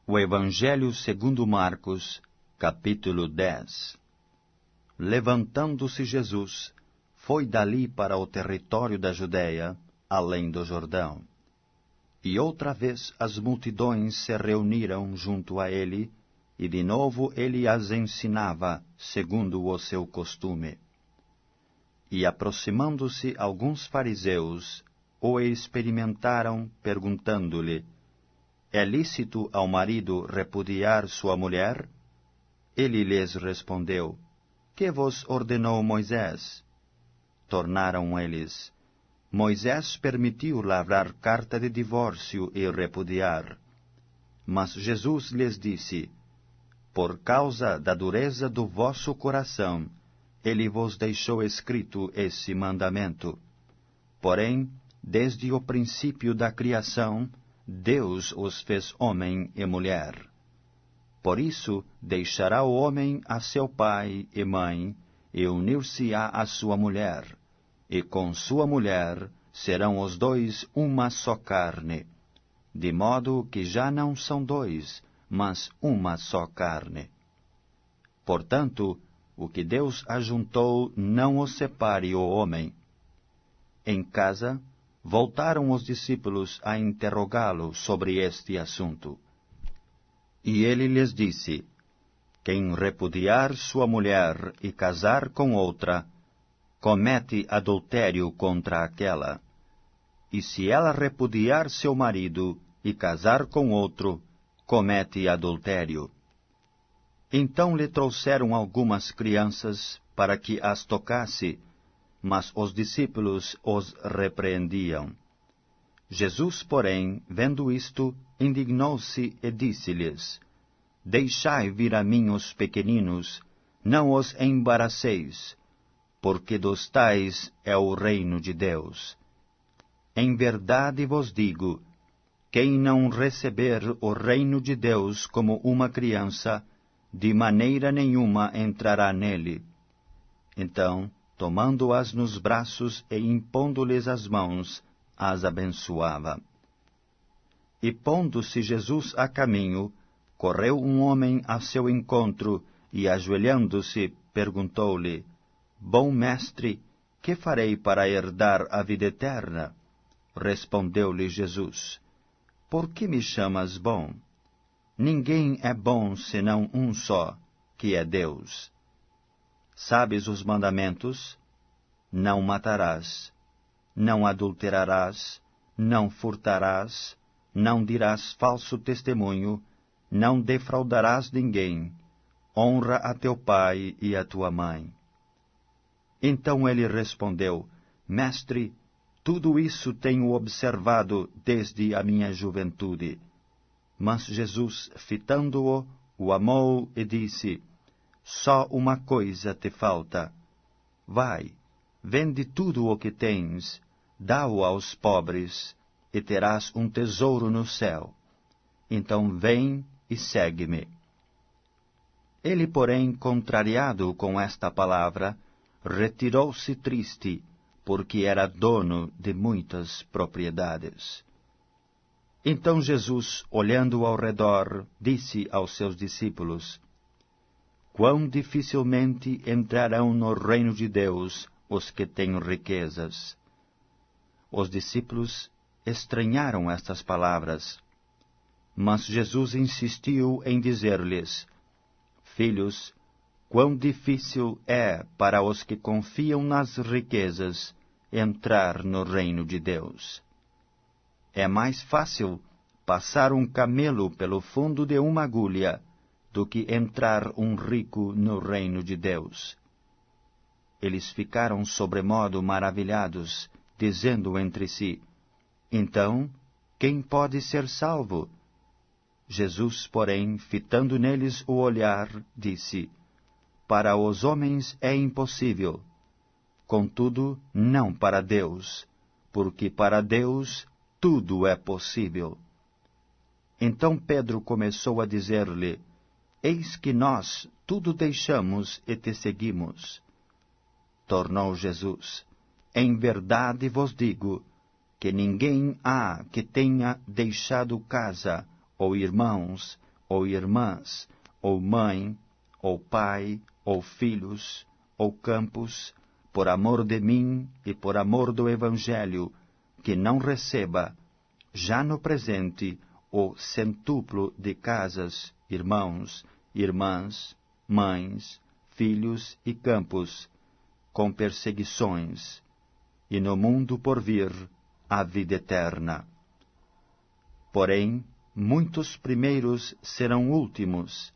O Evangelho segundo Marcos, capítulo 10. Levantando-se Jesus, foi dali para o território da Judéia, além do Jordão. E outra vez as multidões se reuniram junto a ele, e de novo ele as ensinava, segundo o seu costume. E aproximando-se alguns fariseus, o experimentaram, perguntando-lhe: é lícito ao marido repudiar sua mulher? Ele lhes respondeu: que vos ordenou Moisés? Tornaram eles: Moisés permitiu lavrar carta de divórcio e repudiar. Mas Jesus lhes disse: por causa da dureza do vosso coração, ele vos deixou escrito esse mandamento. Porém, desde o princípio da criação, Deus os fez homem e mulher. Por isso, deixará o homem a seu pai e mãe, e unir-se-á à sua mulher, e com sua mulher serão os dois uma só carne. De modo que já não são dois, mas uma só carne. Portanto, o que Deus ajuntou não o separe o homem. Em casa, voltaram os discípulos a interrogá-lo sobre este assunto. E ele lhes disse: quem repudiar sua mulher e casar com outra, comete adultério contra aquela. E se ela repudiar seu marido e casar com outro, comete adultério. Então lhe trouxeram algumas crianças para que as tocasse, mas os discípulos os repreendiam. Jesus, porém, vendo isto, indignou-se e disse-lhes: deixai vir a mim os pequeninos, não os embaraceis, porque dos tais é o reino de Deus. Em verdade vos digo, quem não receber o reino de Deus como uma criança, de maneira nenhuma entrará nele. Então, tomando-as nos braços e impondo-lhes as mãos, as abençoava. E pondo-se Jesus a caminho, correu um homem a seu encontro, e ajoelhando-se, perguntou-lhe: bom mestre, que farei para herdar a vida eterna? Respondeu-lhe Jesus: por que me chamas bom? Ninguém é bom senão um só, que é Deus. Sabes os mandamentos? Não matarás, não adulterarás, não furtarás, não dirás falso testemunho, não defraudarás ninguém, honra a teu pai e a tua mãe. Então ele respondeu: mestre, tudo isso tenho observado desde a minha juventude. Mas Jesus, fitando-o, o amou e disse: só uma coisa te falta. Vai, vende tudo o que tens, dá-o aos pobres, e terás um tesouro no céu. Então vem e segue-me. Ele, porém, contrariado com esta palavra, retirou-se triste, porque era dono de muitas propriedades. Então Jesus, olhando ao redor, disse aos seus discípulos: quão dificilmente entrarão no reino de Deus os que têm riquezas. Os discípulos estranharam estas palavras, mas Jesus insistiu em dizer-lhes: filhos, quão difícil é para os que confiam nas riquezas entrar no reino de Deus. É mais fácil passar um camelo pelo fundo de uma agulha do que entrar um rico no reino de Deus. Eles ficaram sobremodo maravilhados, dizendo entre si: então, quem pode ser salvo? Jesus, porém, fitando neles o olhar, disse: para os homens é impossível, contudo, não para Deus, porque para Deus tudo é possível. Então Pedro começou a dizer-lhe: eis que nós tudo deixamos e te seguimos. Tornou Jesus: em verdade vos digo, que ninguém há que tenha deixado casa, ou irmãos, ou irmãs, ou mãe, ou pai, ou filhos, ou campos, por amor de mim e por amor do Evangelho, que não receba, já no presente, o centuplo de casas, irmãos, irmãs, mães, filhos e campos, com perseguições, e no mundo por vir a vida eterna. Porém, muitos primeiros serão últimos,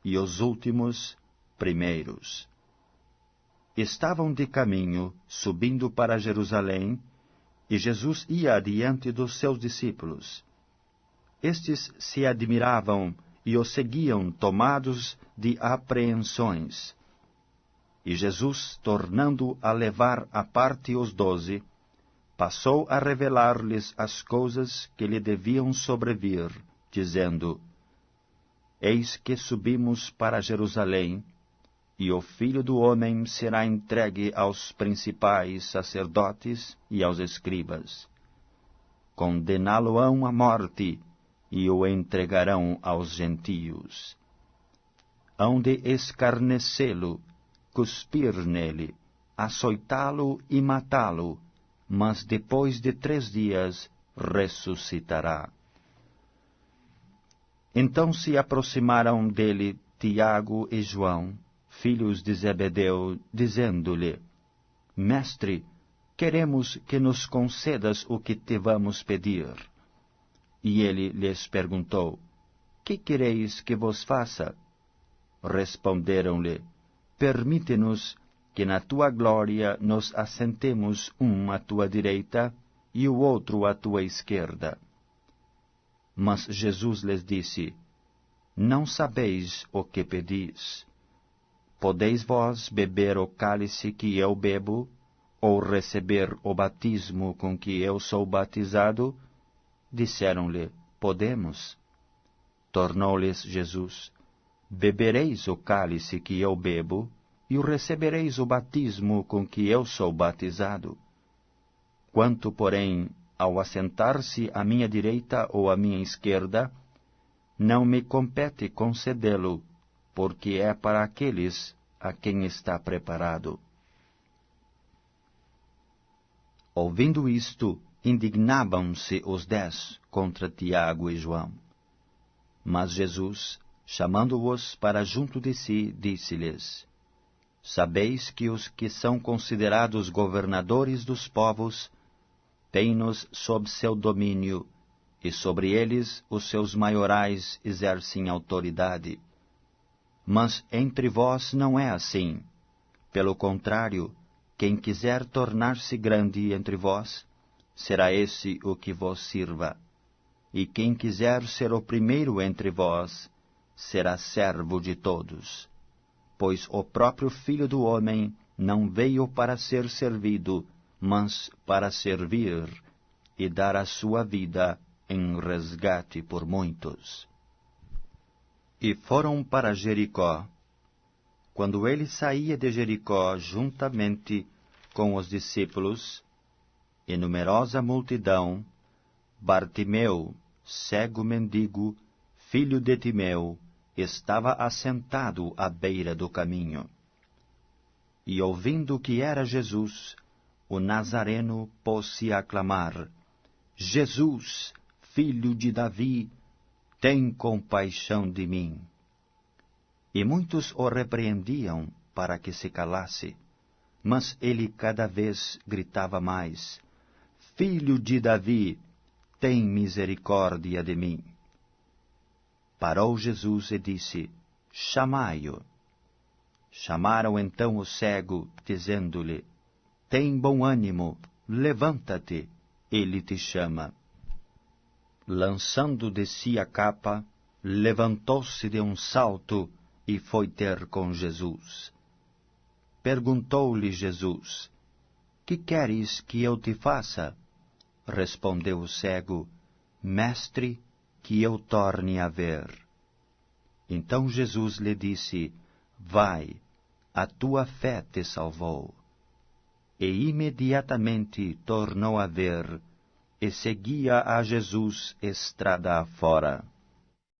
e os últimos primeiros. Estavam de caminho, subindo para Jerusalém, e Jesus ia adiante dos seus discípulos. Estes se admiravam e o seguiam, tomados de apreensões. E Jesus, tornando a levar à parte os 12, passou a revelar-lhes as coisas que lhe deviam sobrevir, dizendo: Eis que subimos para Jerusalém, e o Filho do Homem será entregue aos principais sacerdotes e aos escribas. Condená-lo-ão à morte, e o entregarão aos gentios. Hão de escarnecê-lo, cuspir nele, açoitá-lo e matá-lo, mas depois de 3 dias ressuscitará. Então se aproximaram dele Tiago e João, filhos de Zebedeu, dizendo-lhe: Mestre, queremos que nos concedas o que te vamos pedir. E ele lhes perguntou: Que quereis que vos faça? Responderam-lhe: Permite-nos que na tua glória nos assentemos um à tua direita e o outro à tua esquerda. Mas Jesus lhes disse: Não sabeis o que pedis. Podeis vós beber o cálice que eu bebo, ou receber o batismo com que eu sou batizado? Disseram-lhe: Podemos. Tornou-lhes Jesus: Bebereis o cálice que eu bebo, e recebereis o batismo com que eu sou batizado. Quanto, porém, ao assentar-se à minha direita ou à minha esquerda, não me compete concedê-lo, porque é para aqueles a quem está preparado. Ouvindo isto, indignavam-se os 10 contra Tiago e João. Mas Jesus, chamando-os para junto de si, disse-lhes: Sabeis que os que são considerados governadores dos povos têm-nos sob seu domínio, e sobre eles os seus maiorais exercem autoridade. Mas entre vós não é assim. Pelo contrário, quem quiser tornar-se grande entre vós, será esse o que vos sirva. E quem quiser ser o primeiro entre vós, será servo de todos. Pois o próprio Filho do Homem não veio para ser servido, mas para servir e dar a sua vida em resgate por muitos. E foram para Jericó. Quando ele saía de Jericó juntamente com os discípulos e numerosa multidão, Bartimeu, cego mendigo, filho de Timeu, estava assentado à beira do caminho. E ouvindo que era Jesus, o Nazareno pôs-se a clamar: Jesus, filho de Davi, tem compaixão de mim. E muitos o repreendiam para que se calasse, mas ele cada vez gritava mais: Filho de Davi, tem misericórdia de mim. Parou Jesus e disse: Chamai-o. Chamaram então o cego, dizendo-lhe: Tem bom ânimo, levanta-te, ele te chama. Lançando de si a capa, levantou-se de um salto e foi ter com Jesus. Perguntou-lhe Jesus: Que queres que eu te faça? Respondeu o cego: Mestre, que eu torne a ver. Então Jesus lhe disse: Vai, a tua fé te salvou. E imediatamente tornou a ver, e seguia a Jesus estrada afora.